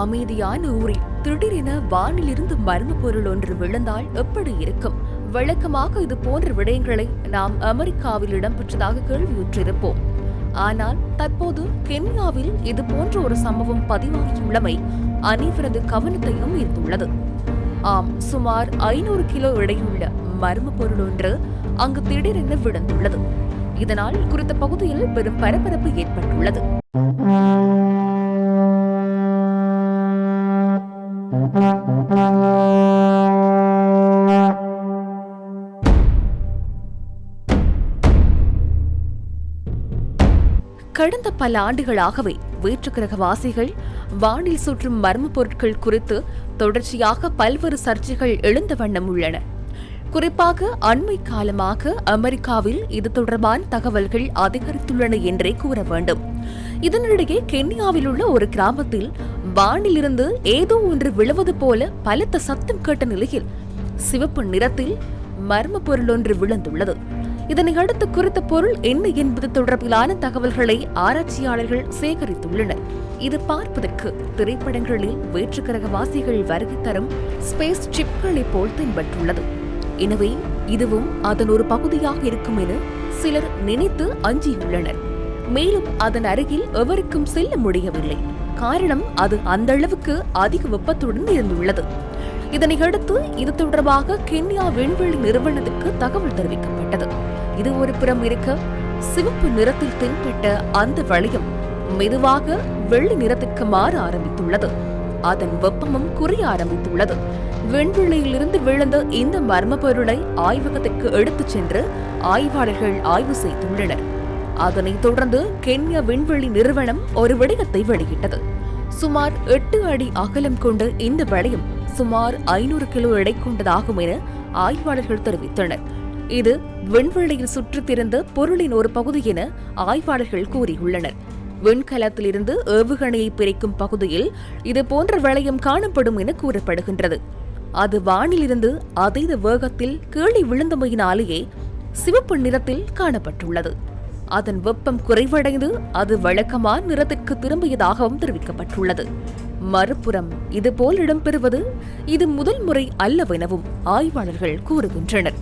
அமைதியான ஊரில் திடீரென வானிலிருந்து மர்ம பொருள் ஒன்று விழுந்தால் எப்படி இருக்கும்? வழக்கமாக இது போன்ற விடயங்களை நாம் அமெரிக்காவில் இடம்பெற்றதாக கேள்வியுற்றிருப்போம். ஆனால் தற்போது கென்யாவில் இது போன்ற ஒரு சம்பவம் பதிவாகியுள்ளமை அனைவரது கவனத்தையும் ஈர்த்துள்ளது. ஆம், சுமார் 500 கிலோ எடையுள்ள மர்ம பொருள் ஒன்று அங்கு திடீரென விழுந்துள்ளது. இதனால் குறித்த பகுதியில் பெரும் பரபரப்பு ஏற்பட்டுள்ளது. கடந்த பல ஆண்டுகளாகவே வேற்றுக்கிரகவாசிகள் வானில் சுற்றும் மர்ம பொருட்கள் குறித்து தொடர்ச்சியாக பல்வேறு சர்ச்சைகள் எழுந்த வண்ணம் உள்ளன. குறிப்பாக அண்மை காலமாக அமெரிக்காவில் இது தொடர்பான தகவல்கள் அதிகரித்துள்ளன என்றே கூற வேண்டும். இதனிடையே கென்யாவில் உள்ள ஒரு கிராமத்தில் வானிலிருந்து ஏதோ ஒன்று விழுவது போல பலத்த சத்தம் கேட்ட நிலையில் சிவப்பு நிறத்தில் மர்ம பொருள் ஒன்று விழுந்துள்ளது. இதனை அடுத்து குறித்த பொருள் என்ன என்பது தொடர்பிலான தகவல்களை ஆராய்ச்சியாளர்கள் சேகரித்துள்ளனர். இது பார்ப்பதற்கு திரைப்படங்களில் வேற்றுக்கிரகவாசிகள் வருகை தரும் ஸ்பேஸ் சிப்களைப் போல் தென்பட்டுள்ளது. எனவே இதுவும் அதன் ஒரு பகுதியாக இருக்கும் என சிலர் நினைத்து அஞ்சியுள்ளனர். மேலும் அதன் அருகில் எவருக்கும் செல்ல முடியவில்லை. காரணம், அது அந்த அளவுக்கு அதிக வெப்பத்துடன் இருந்துள்ளது. இதனை அடுத்து இது தொடர்பாக கென்யா விண்வெளி நிறுவனத்திற்கு தகவல் தெரிவிக்கப்பட்டது. இது ஒரு புறம் இருக்க, சிவப்பு நிறத்தில் தென்பட்ட அந்த வளையம் மெதுவாக வெள்ளி நிறத்திற்கு மாற ஆரம்பித்துள்ளது. அதன் வெப்பமும் குறைய ஆரம்பித்துள்ளது. விண்வெளியிலிருந்து விழுந்த இந்த மர்ம பொருளை ஆய்வகத்திற்கு எடுத்துச் சென்று ஆய்வாளர்கள் ஆய்வு செய்துள்ளனர். அதனைத் தொடர்ந்து கென்யா விண்வெளி நிறுவனம் ஒரு விடயத்தை வெளியிட்டது. சுமார் 8 அடி அகலம் கொண்ட இந்த வளையம் சுமார் 500 கிலோ எடை கொண்டதாகும் என ஆய்வாளர்கள் தெரிவித்தனர். இது விண்வெளியில் சுற்றித் திரிந்த பொருளின் ஒரு பகுதி என ஆய்வாளர்கள் கூறியுள்ளனர். விண்கலத்திலிருந்து ஏவுகணையை பிரிக்கும் பகுதியில் இது போன்ற வளையம் காணப்படும் என கூறப்படுகின்றது. அது வானிலிருந்து அதீத வேகத்தில் கீழே விழுந்தமையினாலேயே சிவப்பு நிறத்தில் காணப்பட்டுள்ளது. அதன் வெப்பம் குறைவடைந்து அது வழக்கமான நிறத்திற்கு திரும்பியதாகவும் தெரிவிக்கப்பட்டுள்ளது. மறுபுறம் இதுபோல் இடம்பெறுவது இது முதல் முறை அல்லவெனவும் ஆய்வாளர்கள் கூறுகின்றனர்.